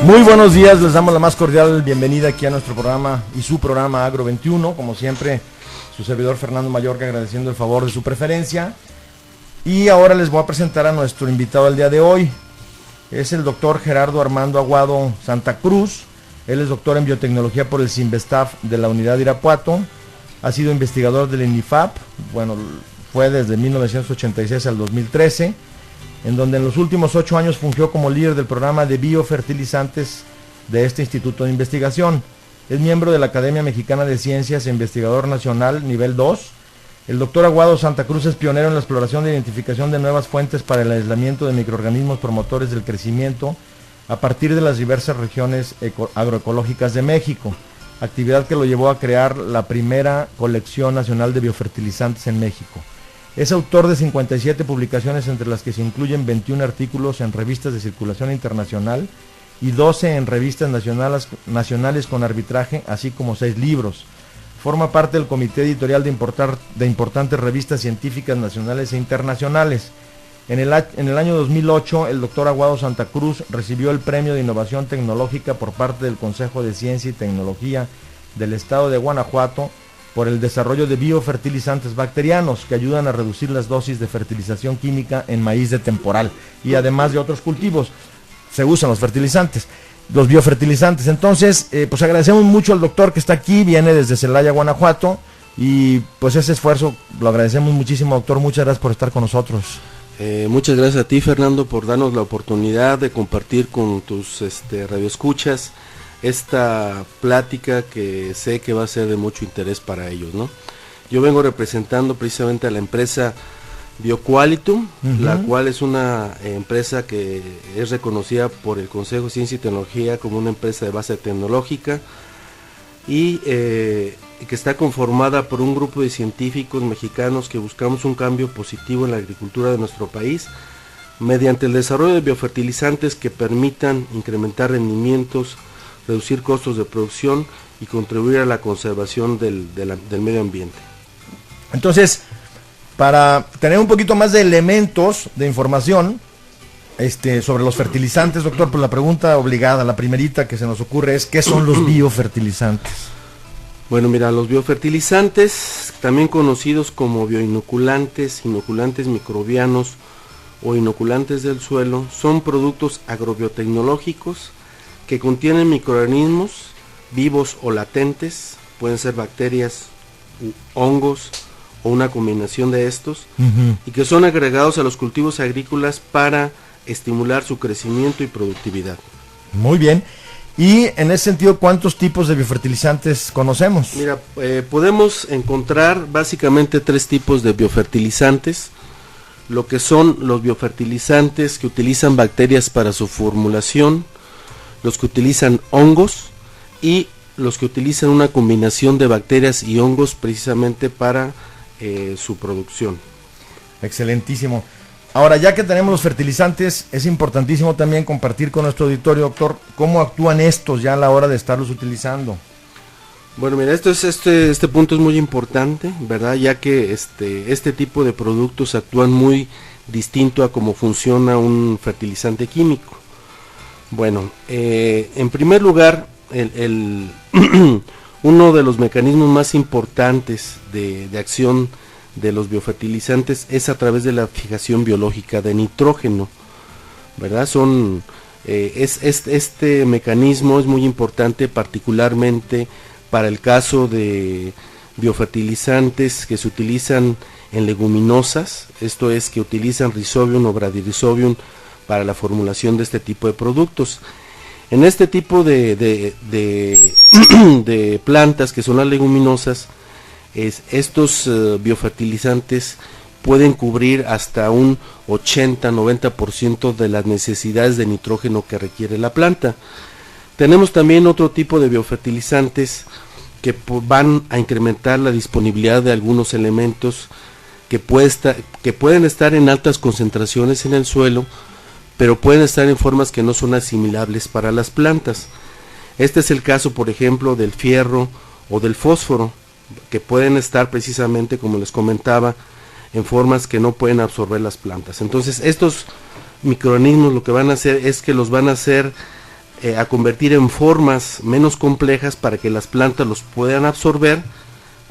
Muy buenos días, les damos la más cordial bienvenida aquí a nuestro programa y su programa Agro 21, como siempre, su servidor Fernando Mayorga agradeciendo el favor de su preferencia. Y ahora les voy a presentar a nuestro invitado del día de hoy. Es el doctor Gerardo Armando Aguado Santa Cruz. Él es doctor en biotecnología por el CIMBESTAF de la unidad de Irapuato. Ha sido investigador del INIFAP, bueno, fue desde 1986 al 2013, en donde en los últimos 8 años fungió como líder del programa de biofertilizantes de este instituto de investigación. Es miembro de la Academia Mexicana de Ciencias e investigador nacional nivel 2. El doctor Aguado Santa Cruz es pionero en la exploración de identificación de nuevas fuentes para el aislamiento de microorganismos promotores del crecimiento a partir de las diversas regiones agroecológicas de México, actividad que lo llevó a crear la primera colección nacional de biofertilizantes en México. Es autor de 57 publicaciones, entre las que se incluyen 21 artículos en revistas de circulación internacional y 12 en revistas nacionales con arbitraje, así como 6 libros. Forma parte del comité editorial de importantes revistas científicas nacionales e internacionales. En el año 2008, el doctor Aguado Santa Cruz recibió el Premio de Innovación Tecnológica por parte del Consejo de Ciencia y Tecnología del Estado de Guanajuato por el desarrollo de biofertilizantes bacterianos que ayudan a reducir las dosis de fertilización química en maíz de temporal y además de otros cultivos. Se usan los biofertilizantes. Entonces, pues agradecemos mucho al doctor que está aquí, viene desde Celaya, Guanajuato, y pues ese esfuerzo lo agradecemos muchísimo, doctor. Muchas gracias por estar con nosotros. Muchas gracias a ti, Fernando, por darnos la oportunidad de compartir con tus radioescuchas esta plática que sé que va a ser de mucho interés para ellos, ¿no? Yo vengo representando precisamente a la empresa BioQualitum, la cual es una empresa que es reconocida por el Consejo de Ciencia y Tecnología como una empresa de base tecnológica y que está conformada por un grupo de científicos mexicanos que buscamos un cambio positivo en la agricultura de nuestro país mediante el desarrollo de biofertilizantes que permitan incrementar rendimientos, reducir costos de producción y contribuir a la conservación del medio ambiente. Entonces, para tener un poquito más de elementos de información sobre los fertilizantes, doctor, pues la pregunta obligada, la primerita que se nos ocurre es ¿qué son los biofertilizantes? Bueno, mira, los biofertilizantes, también conocidos como bioinoculantes, inoculantes microbianos o inoculantes del suelo, son productos agrobiotecnológicos que contienen microorganismos vivos o latentes, pueden ser bacterias, hongos o una combinación de estos, y que son agregados a los cultivos agrícolas para estimular su crecimiento y productividad. Muy bien. Y en ese sentido, ¿cuántos tipos de biofertilizantes conocemos? Mira, podemos encontrar básicamente 3 tipos de biofertilizantes. Lo que son los biofertilizantes que utilizan bacterias para su formulación, los que utilizan hongos y los que utilizan una combinación de bacterias y hongos precisamente para su producción. Excelentísimo. Ahora, ya que tenemos los fertilizantes, es importantísimo también compartir con nuestro auditorio, doctor, cómo actúan estos ya a la hora de estarlos utilizando. Bueno, mira, este punto es muy importante, ¿verdad? Ya que este tipo de productos actúan muy distinto a cómo funciona un fertilizante químico. Bueno, en primer lugar, uno de los mecanismos más importantes de acción de los biofertilizantes es a través de la fijación biológica de nitrógeno, ¿verdad? Este mecanismo es muy importante particularmente para el caso de biofertilizantes que se utilizan en leguminosas, esto es que utilizan Rhizobium o Bradyrhizobium para la formulación de este tipo de productos. En este tipo de plantas que son las leguminosas, estos biofertilizantes pueden cubrir hasta un 80-90% de las necesidades de nitrógeno que requiere la planta. Tenemos también otro tipo de biofertilizantes que van a incrementar la disponibilidad de algunos elementos que pueden estar en altas concentraciones en el suelo, pero pueden estar en formas que no son asimilables para las plantas. Este es el caso, por ejemplo, del fierro o del fósforo, que pueden estar precisamente, como les comentaba, en formas que no pueden absorber las plantas. Entonces estos microorganismos lo que van a hacer es que los van a hacer a convertir en formas menos complejas para que las plantas los puedan absorber,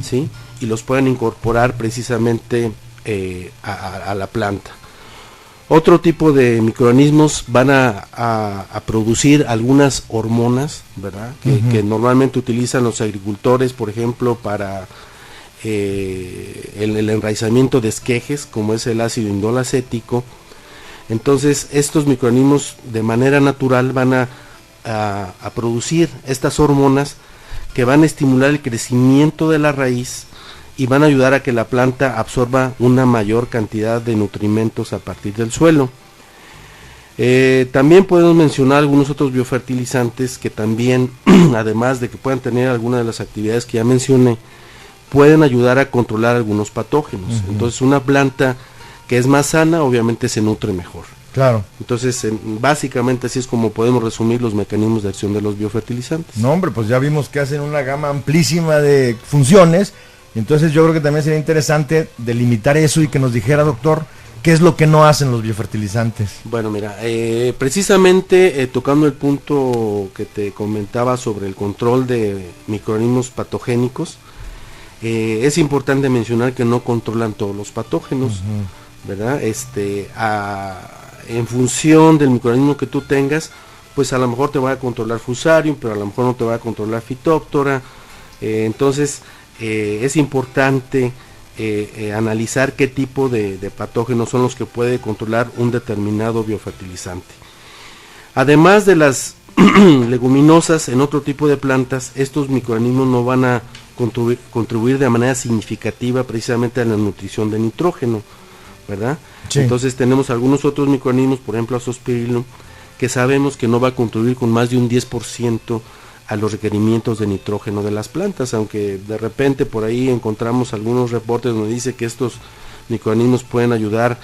¿sí? Y los puedan incorporar precisamente a la planta. Otro tipo de microorganismos van a producir algunas hormonas, ¿verdad? Que normalmente utilizan los agricultores, por ejemplo, para el enraizamiento de esquejes, como es el ácido indol acético. Entonces estos microorganismos de manera natural van a producir estas hormonas que van a estimular el crecimiento de la raíz y van a ayudar a que la planta absorba una mayor cantidad de nutrimentos a partir del suelo. También podemos mencionar algunos otros biofertilizantes que también, además de que puedan tener algunas de las actividades que ya mencioné, pueden ayudar a controlar algunos patógenos. Entonces una planta que es más sana obviamente se nutre mejor. Claro. Entonces, básicamente así es como podemos resumir los mecanismos de acción de los biofertilizantes. No, hombre, pues ya vimos que hacen una gama amplísima de funciones. Entonces yo creo que también sería interesante delimitar eso y que nos dijera, doctor, qué es lo que no hacen los biofertilizantes. Bueno, mira, precisamente tocando el punto que te comentaba sobre el control de microorganismos patogénicos, es importante mencionar que no controlan todos los patógenos, ¿verdad? En función del microorganismo que tú tengas, pues a lo mejor te va a controlar Fusarium, pero a lo mejor no te va a controlar Phytophthora. Entonces es importante analizar qué tipo de patógenos son los que puede controlar un determinado biofertilizante. Además de las leguminosas, en otro tipo de plantas, estos microorganismos no van a contribuir de manera significativa precisamente a la nutrición de nitrógeno, ¿verdad? Sí. Entonces tenemos algunos otros microorganismos, por ejemplo Azospirillum, que sabemos que no va a contribuir con más de un 10% a los requerimientos de nitrógeno de las plantas, aunque de repente por ahí encontramos algunos reportes donde dice que estos microorganismos pueden ayudar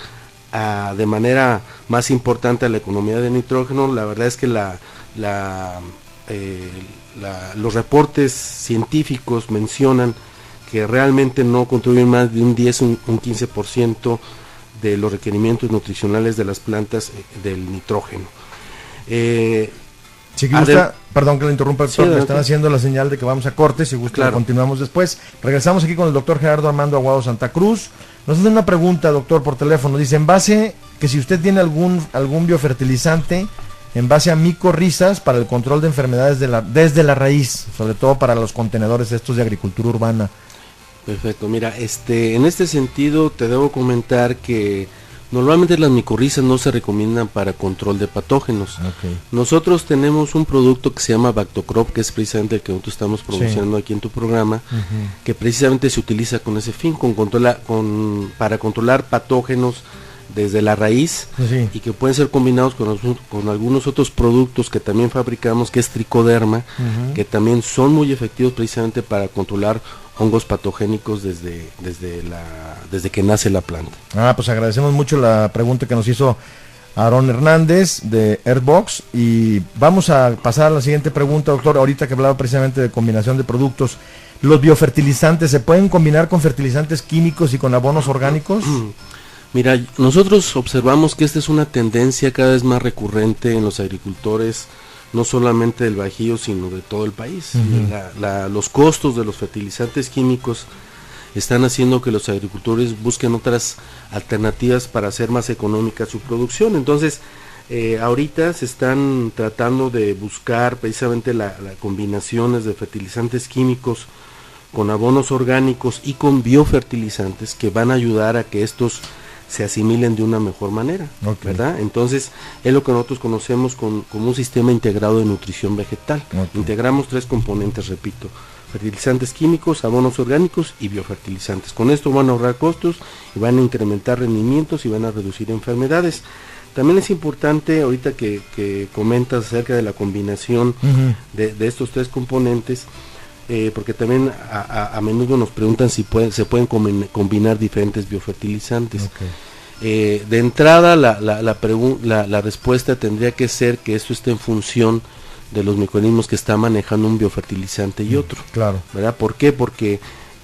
de manera más importante a la economía de nitrógeno. La verdad es que los reportes científicos mencionan que realmente no contribuyen más de un 10, un 15% de los requerimientos nutricionales de las plantas del nitrógeno. Si gusta, perdón que le interrumpa, doctor, me están haciendo la señal de que vamos a corte, si gusta continuamos después. Regresamos aquí con el doctor Gerardo Armando Aguado Santa Cruz. Nos hacen una pregunta, doctor, por teléfono. Dice, en base, que si usted tiene algún biofertilizante en base a micorrizas para el control de enfermedades desde la raíz, sobre todo para los contenedores estos de agricultura urbana. Perfecto, mira, en este sentido te debo comentar que normalmente las micorrizas no se recomiendan para control de patógenos. Okay. Nosotros tenemos un producto que se llama Bactocrop, que es precisamente el que nosotros estamos promocionando aquí en tu programa, que precisamente se utiliza con ese fin, para controlar patógenos desde la raíz, y que pueden ser combinados con algunos otros productos que también fabricamos, que es Tricoderma, que también son muy efectivos precisamente para controlar hongos patogénicos desde que nace la planta. Pues agradecemos mucho la pregunta que nos hizo Aarón Hernández de Earthbox, y vamos a pasar a la siguiente pregunta, doctor. Ahorita que hablaba precisamente de combinación de productos, ¿los biofertilizantes se pueden combinar con fertilizantes químicos y con abonos orgánicos? Mira, nosotros observamos que esta es una tendencia cada vez más recurrente en los agricultores, no solamente del Bajío, sino de todo el país. Los costos de los fertilizantes químicos están haciendo que los agricultores busquen otras alternativas para hacer más económica su producción. Entonces, ahorita se están tratando de buscar precisamente las combinaciones de fertilizantes químicos con abonos orgánicos y con biofertilizantes que van a ayudar a que estos se asimilen de una mejor manera, ¿verdad? Entonces es lo que nosotros conocemos como un sistema integrado de nutrición vegetal. Integramos 3 componentes, repito: fertilizantes químicos, abonos orgánicos y biofertilizantes. Con esto van a ahorrar costos y van a incrementar rendimientos y van a reducir enfermedades. También es importante, ahorita que comentas acerca de la combinación de estos 3 componentes, porque también a menudo nos preguntan si se pueden combinar diferentes biofertilizantes. De entrada la respuesta tendría que ser que esto esté en función de los microorganismos que está manejando un biofertilizante y otro. Claro. ¿Verdad? ¿Por qué? Porque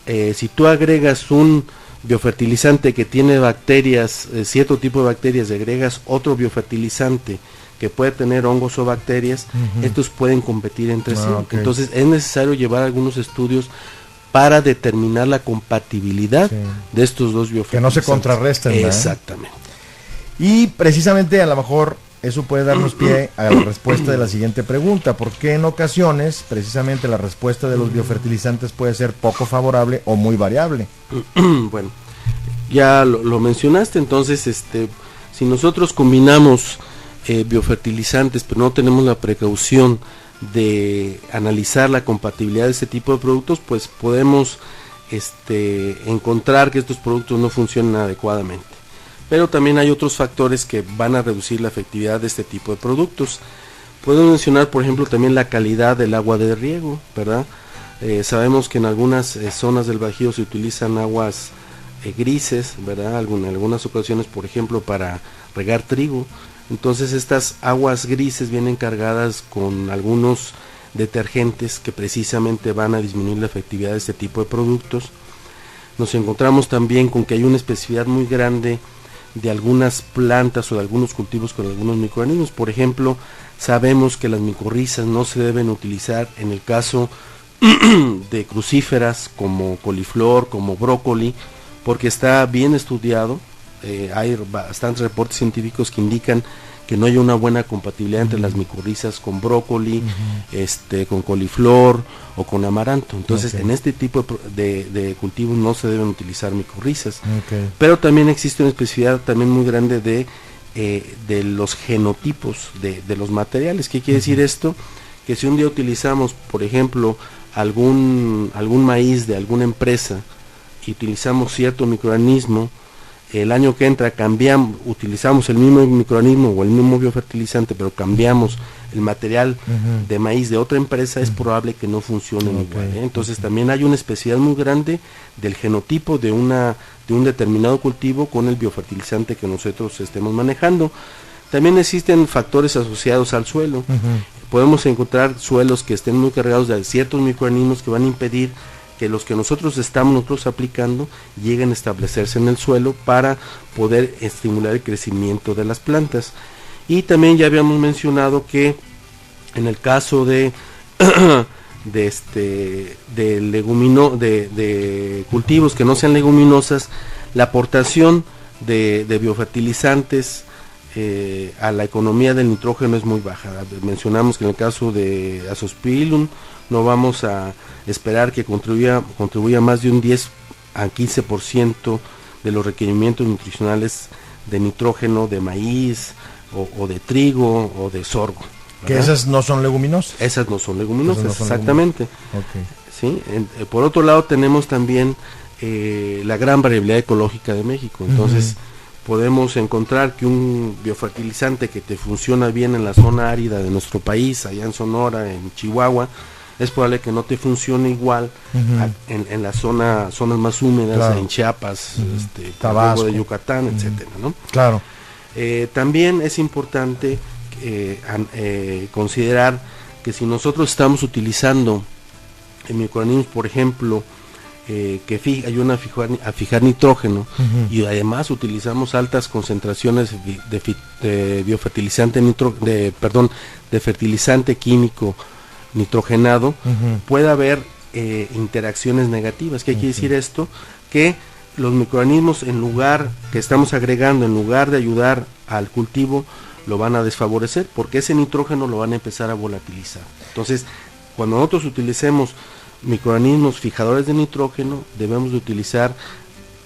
si tú agregas un biofertilizante que tiene bacterias, cierto tipo de bacterias, y agregas otro biofertilizante que puede tener hongos o bacterias, estos pueden competir entre sí. Okay. Entonces es necesario llevar algunos estudios para determinar la compatibilidad de estos dos biofertilizantes. Que no se contrarresten. Exactamente. Y precisamente a lo mejor eso puede darnos pie a la respuesta de la siguiente pregunta. ¿Por qué en ocasiones precisamente la respuesta de los biofertilizantes puede ser poco favorable o muy variable? Bueno, ya lo mencionaste. Entonces, si nosotros combinamos biofertilizantes, pero no tenemos la precaución de analizar la compatibilidad de este tipo de productos, pues podemos encontrar que estos productos no funcionan adecuadamente. Pero también hay otros factores que van a reducir la efectividad de este tipo de productos. Podemos mencionar, por ejemplo, también la calidad del agua de riego, ¿verdad? Sabemos que en algunas zonas del Bajío se utilizan aguas grises, ¿verdad? En algunas ocasiones, por ejemplo, para regar trigo. Entonces estas aguas grises vienen cargadas con algunos detergentes que precisamente van a disminuir la efectividad de este tipo de productos. Nos encontramos también con que hay una especificidad muy grande de algunas plantas o de algunos cultivos con algunos microorganismos. Por ejemplo, sabemos que las micorrizas no se deben utilizar en el caso de crucíferas como coliflor, como brócoli, porque está bien estudiado. Hay bastantes reportes científicos que indican que no hay una buena compatibilidad entre las micorrizas con brócoli, con coliflor o con amaranto. Entonces, en este tipo de cultivos no se deben utilizar micorrizas. Pero también existe una especificidad también muy grande de los genotipos de los materiales. ¿Qué quiere decir esto? Que si un día utilizamos, por ejemplo, algún maíz de alguna empresa y utilizamos cierto microorganismo, el año que entra utilizamos el mismo microorganismo o el mismo biofertilizante, pero cambiamos el material de maíz de otra empresa, es probable que no funcionen igual. Entonces también hay una especificidad muy grande del genotipo de un determinado cultivo con el biofertilizante que nosotros estemos manejando. También existen factores asociados al suelo. Podemos encontrar suelos que estén muy cargados de ciertos microorganismos que van a impedir que los que nosotros aplicando lleguen a establecerse en el suelo para poder estimular el crecimiento de las plantas. Y también ya habíamos mencionado que en el caso de cultivos que no sean leguminosas, la aportación de biofertilizantes a la economía del nitrógeno es muy baja. Mencionamos que en el caso de Azospirillum no vamos a esperar que contribuya más de un 10 a 15% de los requerimientos nutricionales de nitrógeno de maíz o de trigo o de sorgo, ¿verdad? Que esas no son leguminosas. Esas no son leguminosas, exactamente. ¿Sí? Por otro lado tenemos también la gran variabilidad ecológica de México. Entonces podemos encontrar que un biofertilizante que te funciona bien en la zona árida de nuestro país, allá en Sonora, en Chihuahua, es probable que no te funcione igual en las zonas más húmedas, en Chiapas, Tabasco, de Yucatán, etcétera, ¿no? Claro. También es importante considerar que si nosotros estamos utilizando microorganismos, por ejemplo, que ayudan a fijar nitrógeno, y además utilizamos altas concentraciones de biofertilizante de fertilizante químico nitrogenado, puede haber interacciones negativas. ¿Qué quiere decir esto? Que los microorganismos, en lugar de ayudar al cultivo, lo van a desfavorecer, porque ese nitrógeno lo van a empezar a volatilizar. Entonces, cuando nosotros utilicemos microorganismos fijadores de nitrógeno, debemos de utilizar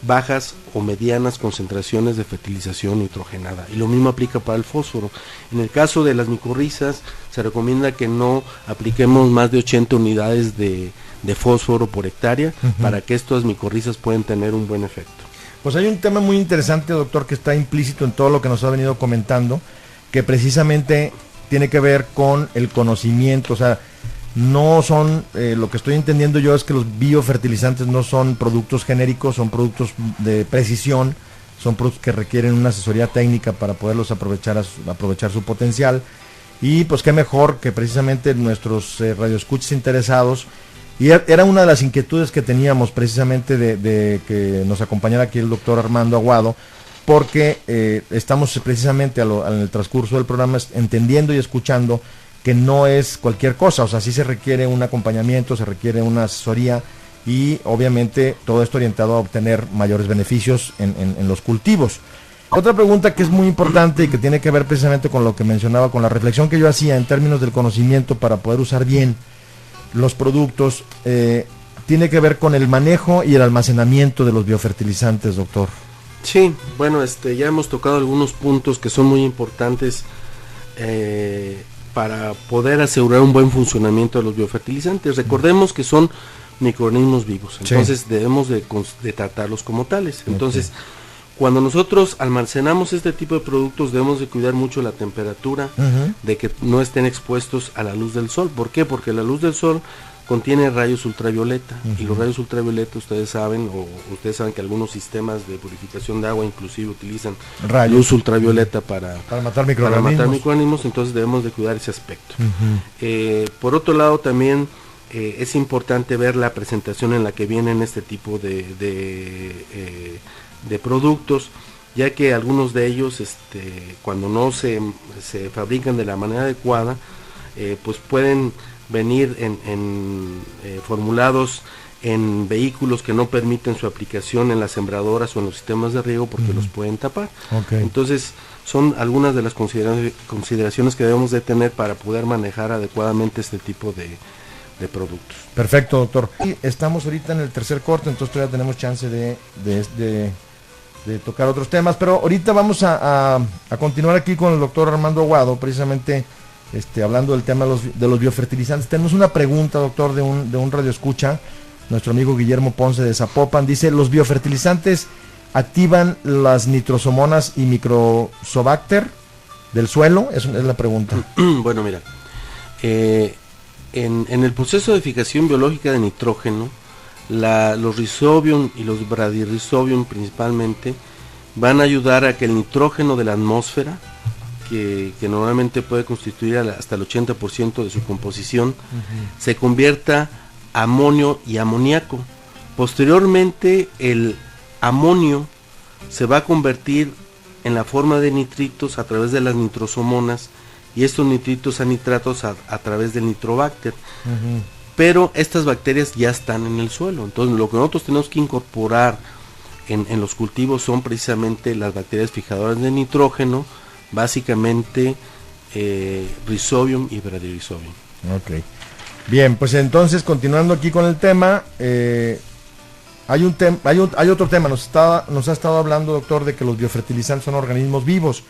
bajas o medianas concentraciones de fertilización nitrogenada, y lo mismo aplica para el fósforo. En el caso de las micorrizas se recomienda que no apliquemos más de 80 unidades de fósforo por hectárea para que estas micorrizas puedan tener un buen efecto. Pues hay un tema muy interesante, doctor, que está implícito en todo lo que nos ha venido comentando, que precisamente tiene que ver con el conocimiento. O sea, no son, lo que estoy entendiendo yo es que los biofertilizantes no son productos genéricos, son productos de precisión, son productos que requieren una asesoría técnica para poderlos aprovechar su potencial. Y pues qué mejor que precisamente nuestros radioescuchas interesados Y era una de las inquietudes que teníamos precisamente de que nos acompañara aquí el doctor Armando Aguado, porque estamos precisamente en el transcurso del programa entendiendo y escuchando que no es cualquier cosa, o sea, sí se requiere un acompañamiento, se requiere una asesoría y obviamente todo esto orientado a obtener mayores beneficios en los cultivos. Otra pregunta que es muy importante y que tiene que ver precisamente con lo que mencionaba, con la reflexión que yo hacía en términos del conocimiento para poder usar bien los productos, tiene que ver con el manejo y el almacenamiento de los biofertilizantes, doctor. Sí, bueno, ya hemos tocado algunos puntos que son muy importantes para poder asegurar un buen funcionamiento de los biofertilizantes. Recordemos que son microorganismos vivos, entonces sí, debemos de tratarlos como tales. Entonces, cuando nosotros almacenamos este tipo de productos, debemos de cuidar mucho la temperatura, de que no estén expuestos a la luz del sol. ¿Por qué? Porque la luz del sol contiene rayos ultravioleta, y los rayos ultravioleta ustedes saben que algunos sistemas de purificación de agua inclusive utilizan luz ultravioleta para matar microorganismos, entonces debemos de cuidar ese aspecto. Por otro lado también es importante ver la presentación en la que vienen este tipo de productos, ya que algunos de ellos cuando no se fabrican de la manera adecuada, pues pueden venir formulados en vehículos que no permiten su aplicación en las sembradoras o en los sistemas de riego porque los pueden tapar. Entonces son algunas de las consideraciones que debemos de tener para poder manejar adecuadamente este tipo de productos. Perfecto, doctor. Y estamos ahorita en el tercer corte, entonces todavía tenemos chance de tocar otros temas, pero ahorita vamos a continuar aquí con el doctor Armando Aguado, precisamente hablando del tema de los biofertilizantes. Tenemos una pregunta, doctor, de un radioescucha, nuestro amigo Guillermo Ponce de Zapopan. Dice, ¿los biofertilizantes activan las nitrosomonas y microbacter del suelo? Es la pregunta. Bueno, mira, en el proceso de fijación biológica de nitrógeno, los Rhizobium y los Bradyrhizobium principalmente van a ayudar a que el nitrógeno de la atmósfera, que normalmente puede constituir hasta el 80% de su composición, se convierta a amonio y amoníaco. Posteriormente el amonio se va a convertir en la forma de nitritos a través de las nitrosomonas, y estos nitritos a nitratos a través del nitrobacter. Pero estas bacterias ya están en el suelo, entonces lo que nosotros tenemos que incorporar en los cultivos son precisamente las bacterias fijadoras de nitrógeno, básicamente Rhizobium y Bradyrhizobium. Ok. Bien, pues entonces continuando aquí con el tema, hay otro tema, nos ha estado hablando, doctor, de que los biofertilizantes son organismos vivos,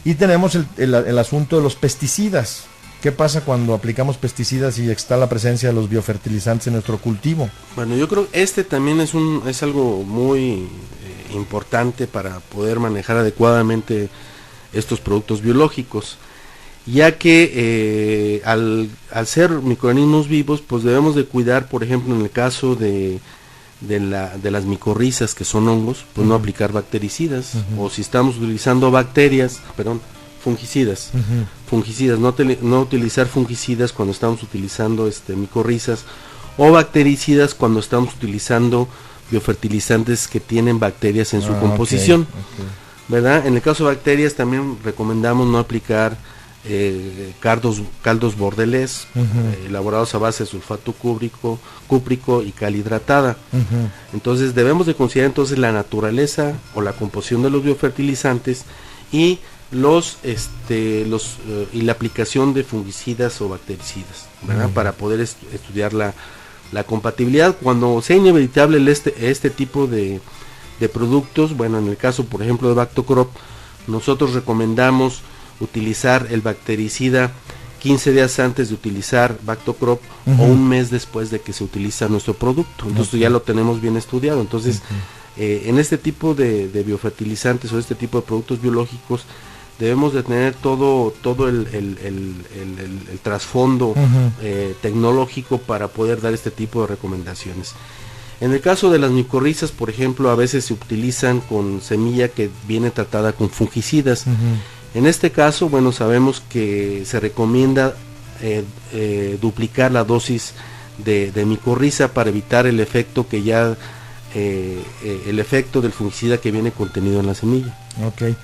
y tenemos el asunto de los pesticidas. ¿Qué pasa cuando aplicamos pesticidas y está la presencia de los biofertilizantes en nuestro cultivo? Bueno, yo creo que también es algo muy importante para poder manejar adecuadamente estos productos biológicos, ya que al ser microorganismos vivos, pues debemos de cuidar, por ejemplo, en el caso de las micorrizas, que son hongos, pues no aplicar bactericidas, o si estamos utilizando fungicidas, no utilizar fungicidas cuando estamos utilizando micorrizas, o bactericidas cuando estamos utilizando biofertilizantes que tienen bacterias en su composición. ¿Verdad? En el caso de bacterias también recomendamos no aplicar caldos bordelés elaborados a base de sulfato cúprico y cal hidratada. Entonces debemos de considerar entonces la naturaleza o la composición de los biofertilizantes y y la aplicación de fungicidas o bactericidas, ¿verdad? Para poder estudiar la compatibilidad. Cuando sea inevitable este tipo de productos, bueno, en el caso por ejemplo de Bactocrop, nosotros recomendamos utilizar el bactericida 15 días antes de utilizar Bactocrop o un mes después de que se utiliza nuestro producto. Entonces ya lo tenemos bien estudiado. Entonces en este tipo de biofertilizantes o este tipo de productos biológicos debemos de tener todo el trasfondo tecnológico para poder dar este tipo de recomendaciones. En el caso de las micorrizas, por ejemplo, a veces se utilizan con semilla que viene tratada con fungicidas. En este caso, bueno, sabemos que se recomienda duplicar la dosis de micorriza para evitar el efecto que ya el efecto del fungicida que viene contenido en la semilla. Ok.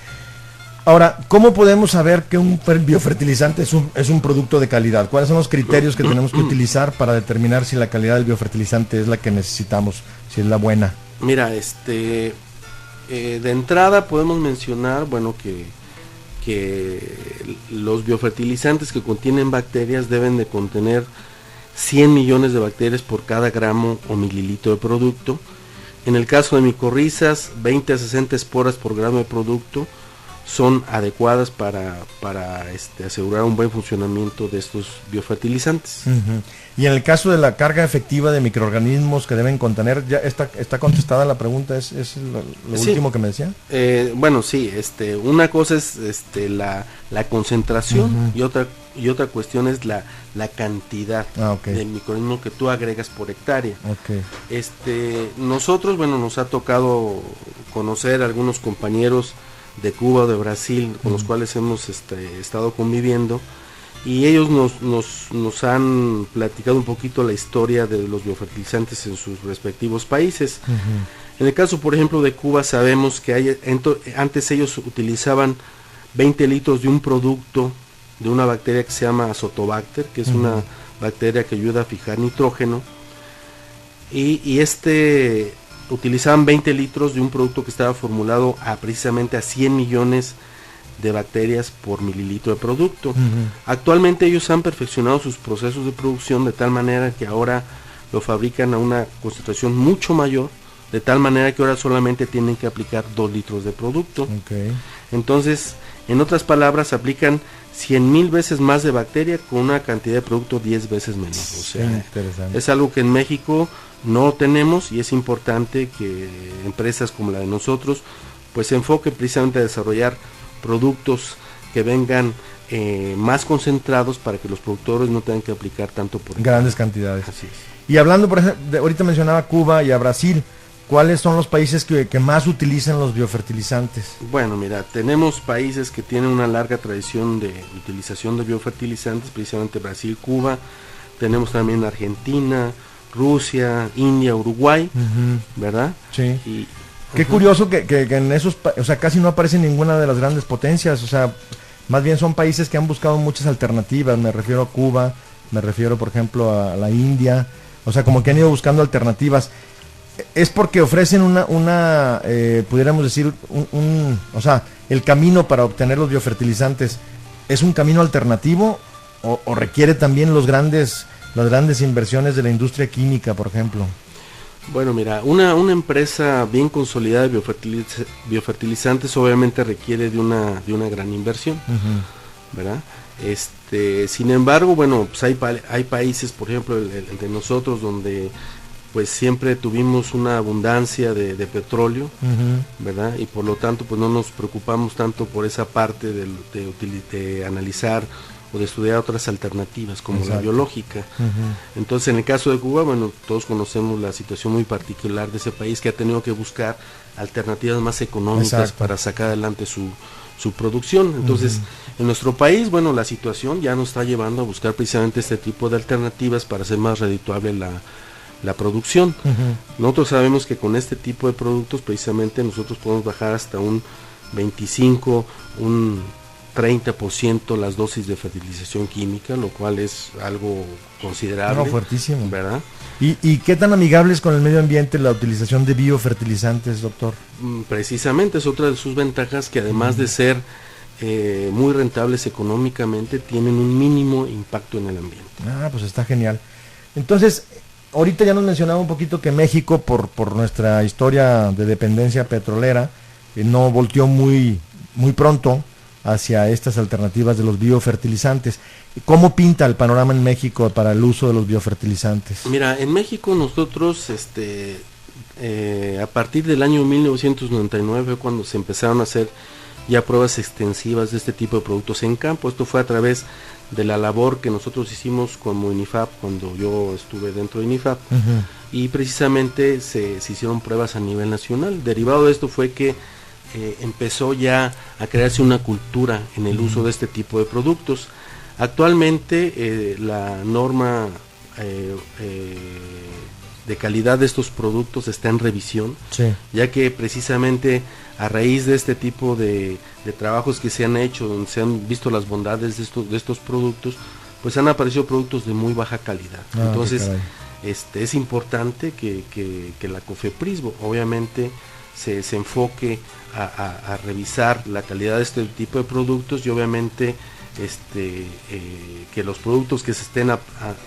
Ahora, ¿cómo podemos saber que un biofertilizante es un producto de calidad? ¿Cuáles son los criterios que tenemos que utilizar para determinar si la calidad del biofertilizante es la que necesitamos, si es la buena? Mira, de entrada podemos mencionar, bueno, que los biofertilizantes que contienen bacterias deben de contener 100 millones de bacterias por cada gramo o mililitro de producto. En el caso de micorrizas, 20 a 60 esporas por gramo de producto son adecuadas para asegurar un buen funcionamiento de estos biofertilizantes. Uh-huh. Y en el caso de la carga efectiva de microorganismos que deben contener, ¿ya está contestada la pregunta? ¿Es lo sí. último que me decía? Bueno, sí, una cosa es la concentración, uh-huh. y otra cuestión es la cantidad de microorganismos que tú agregas por hectárea. Okay. Nosotros, bueno, nos ha tocado conocer a algunos compañeros de Cuba o de Brasil con los cuales hemos estado conviviendo, y ellos nos han platicado un poquito la historia de los biofertilizantes en sus respectivos países. Uh-huh. En el caso, por ejemplo, de Cuba, sabemos que antes ellos utilizaban 20 litros de un producto de una bacteria que se llama Azotobacter, que es uh-huh. una bacteria que ayuda a fijar nitrógeno, y utilizaban 20 litros de un producto que estaba formulado precisamente a 100 millones de bacterias por mililitro de producto. Uh-huh. Actualmente ellos han perfeccionado sus procesos de producción de tal manera que ahora lo fabrican a una concentración mucho mayor, de tal manera que ahora solamente tienen que aplicar 2 litros de producto. Okay. Entonces, en otras palabras, aplican 100,000 veces más de bacteria con una cantidad de producto 10 veces menos. O sea, es algo que en México no tenemos, y es importante que empresas como la de nosotros pues se enfoquen precisamente a desarrollar productos que vengan más concentrados para que los productores no tengan que aplicar tanto por grandes cantidades. Así es. Y hablando, por ejemplo, ahorita mencionaba Cuba y a Brasil, ¿cuáles son los países que más utilizan los biofertilizantes? Bueno, mira, tenemos países que tienen una larga tradición de utilización de biofertilizantes, precisamente Brasil, Cuba, tenemos también Argentina, Rusia, India, Uruguay, uh-huh. ¿verdad? Sí. Y, qué uh-huh. curioso que en esos, o sea, casi no aparece ninguna de las grandes potencias, o sea, más bien son países que han buscado muchas alternativas, me refiero a Cuba, me refiero, por ejemplo, a la India, o sea, como que han ido buscando alternativas. Es porque ofrecen pudiéramos decir, o sea, el camino para obtener los biofertilizantes, ¿es un camino alternativo o requiere también las grandes inversiones de la industria química, por ejemplo? Bueno, mira, una empresa bien consolidada de biofertilizantes obviamente requiere de una gran inversión, uh-huh. ¿verdad? Sin embargo, bueno, pues hay países, por ejemplo, el de nosotros, donde pues siempre tuvimos una abundancia de petróleo, uh-huh. ¿verdad? Y por lo tanto, pues no nos preocupamos tanto por esa parte de analizar o de estudiar otras alternativas como Exacto. la biológica. Uh-huh. Entonces, en el caso de Cuba, bueno, todos conocemos la situación muy particular de ese país, que ha tenido que buscar alternativas más económicas Exacto. para sacar adelante su producción. Entonces, uh-huh. en nuestro país, bueno, la situación ya nos está llevando a buscar precisamente este tipo de alternativas para hacer más redituable la producción. Uh-huh. Nosotros sabemos que con este tipo de productos precisamente nosotros podemos bajar hasta un 25, un 30% las dosis de fertilización química, lo cual es algo considerable. No, fuertísimo. ¿Verdad? ¿Y qué tan amigable es con el medio ambiente la utilización de biofertilizantes, doctor? Precisamente es otra de sus ventajas, que además de ser muy rentables económicamente, tienen un mínimo impacto en el ambiente. Pues está genial. Entonces, ahorita ya nos mencionaba un poquito que México, por nuestra historia de dependencia petrolera, no volteó muy pronto hacia estas alternativas de los biofertilizantes. ¿Cómo pinta el panorama en México para el uso de los biofertilizantes? Mira, en México nosotros, a partir del año 1999, cuando se empezaron a hacer ya pruebas extensivas de este tipo de productos en campo. Esto fue a través de la labor que nosotros hicimos como INIFAP, cuando yo estuve dentro de INIFAP, uh-huh. y precisamente se hicieron pruebas a nivel nacional. Derivado de esto fue que empezó ya a crearse una cultura en el uso de este tipo de productos. Actualmente la norma de calidad de estos productos está en revisión, sí, ya que precisamente a raíz de este tipo de trabajos que se han hecho, donde se han visto las bondades de estos productos, pues han aparecido productos de muy baja calidad. Entonces es importante que la COFEPRIS obviamente se enfoque a revisar la calidad de este tipo de productos y obviamente que los productos que se estén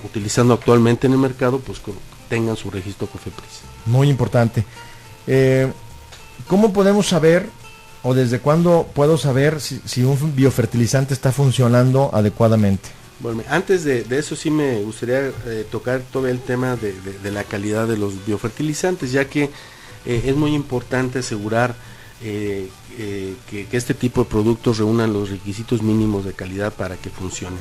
utilizando actualmente en el mercado pues tengan su registro COFEPRIS. Muy importante. ¿Cómo podemos saber o desde cuándo puedo saber si un biofertilizante está funcionando adecuadamente? Bueno, antes de eso sí me gustaría tocar todo el tema de la calidad de los biofertilizantes, ya que es muy importante asegurar que este tipo de productos reúnan los requisitos mínimos de calidad para que funcionen.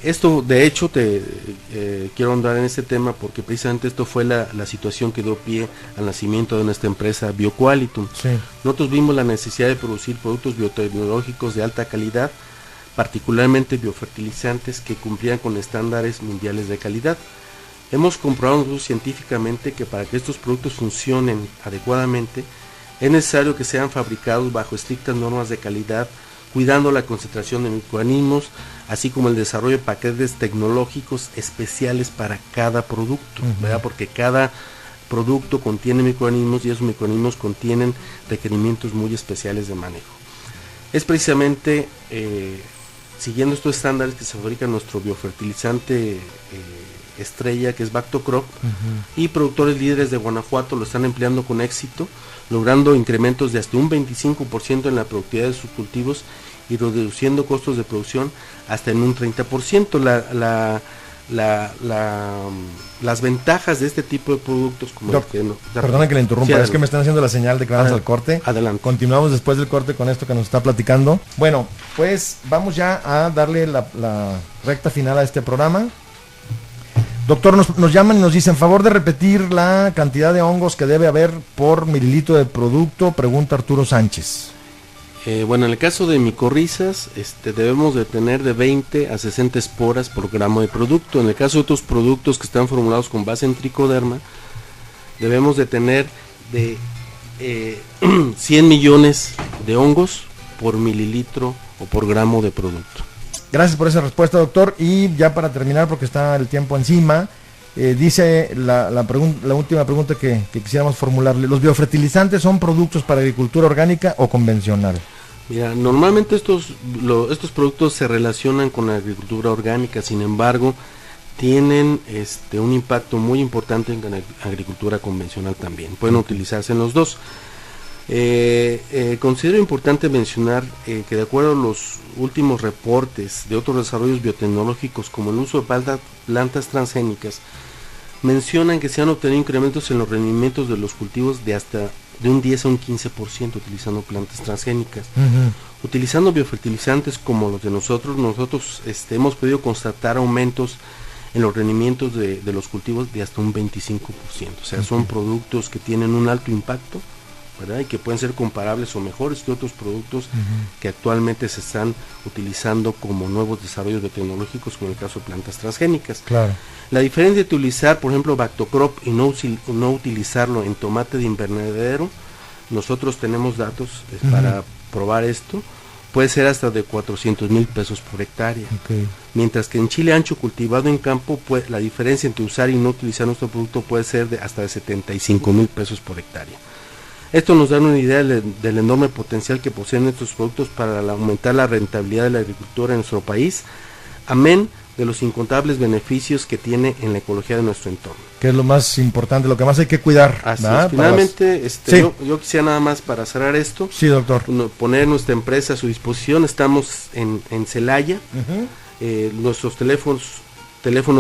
Esto, de hecho, quiero ahondar en este tema porque precisamente esto fue la situación que dio pie al nacimiento de nuestra empresa BioQualitum. Sí. Nosotros vimos la necesidad de producir productos biotecnológicos de alta calidad, particularmente biofertilizantes que cumplían con estándares mundiales de calidad. Hemos comprobado científicamente que para que estos productos funcionen adecuadamente es necesario que sean fabricados bajo estrictas normas de calidad, cuidando la concentración de microorganismos, así como el desarrollo de paquetes tecnológicos especiales para cada producto, ¿verdad? Porque cada producto contiene microorganismos y esos microorganismos contienen requerimientos muy especiales de manejo. Es precisamente siguiendo estos estándares que se fabrica nuestro biofertilizante estrella, que es Bactocrop, y productores líderes de Guanajuato lo están empleando con éxito, logrando incrementos de hasta un 25% en la productividad de sus cultivos y reduciendo costos de producción hasta en un 30%. Las ventajas de este tipo de productos, como perdona que le interrumpa, sí, es que me están haciendo la señal de que vamos al corte. Adelante. Continuamos después del corte con esto que nos está platicando. Bueno, pues vamos ya a darle la recta final a este programa. Doctor, nos llaman y nos dicen, favor de repetir la cantidad de hongos que debe haber por mililitro de producto, pregunta Arturo Sánchez. Bueno, en el caso de micorrizas, debemos de tener de 20 a 60 esporas por gramo de producto. En el caso de otros productos que están formulados con base en tricoderma, debemos de tener de 100 millones de hongos por mililitro o por gramo de producto. Gracias por esa respuesta, doctor. Y ya para terminar, porque está el tiempo encima, dice la última pregunta que quisiéramos formularle. ¿Los biofertilizantes son productos para agricultura orgánica o convencional? Mira, normalmente estos productos se relacionan con la agricultura orgánica, sin embargo, tienen un impacto muy importante en la agricultura convencional también. Pueden utilizarse en los dos. Considero importante mencionar que de acuerdo a los últimos reportes de otros desarrollos biotecnológicos como el uso de plantas transgénicas, mencionan que se han obtenido incrementos en los rendimientos de los cultivos de hasta de un 10 a un 15% utilizando plantas transgénicas. Utilizando biofertilizantes como los de nosotros hemos podido constatar aumentos en los rendimientos de los cultivos de hasta un 25%. O sea, son productos que tienen un alto impacto, ¿verdad? Y que pueden ser comparables o mejores que otros productos que actualmente se están utilizando como nuevos desarrollos biotecnológicos, como el caso de plantas transgénicas. Claro. La diferencia de utilizar, por ejemplo, Bactocrop y no utilizarlo en tomate de invernadero, nosotros tenemos datos para probar esto, puede ser hasta de 400,000 pesos por hectárea. Okay. Mientras que en chile ancho cultivado en campo, la diferencia entre usar y no utilizar nuestro producto puede ser hasta de 75,000 pesos por hectárea. Esto nos da una idea del enorme potencial que poseen estos productos para aumentar la rentabilidad de la agricultura en nuestro país, amén de los incontables beneficios que tiene en la ecología de nuestro entorno. Que es lo más importante, lo que más hay que cuidar. Así es. Finalmente, sí. yo quisiera nada más para cerrar esto, sí, doctor, poner nuestra empresa a su disposición. Estamos en Celaya. Nuestros teléfonos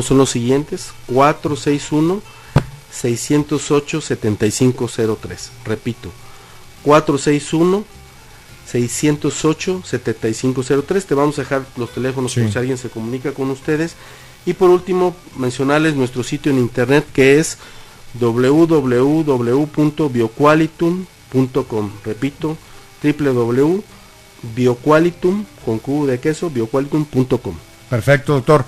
son los siguientes: 461-608-7503. Repito, 461-608-7503. Te vamos a dejar los teléfonos por si alguien se comunica con ustedes. Y por último, mencionarles nuestro sitio en internet, que es www.bioqualitum.com. Repito, www.bioqualitum.com. Perfecto, doctor.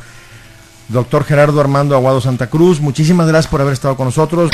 doctor Gerardo Armando Aguado Santa Cruz. Muchísimas gracias por haber estado con nosotros.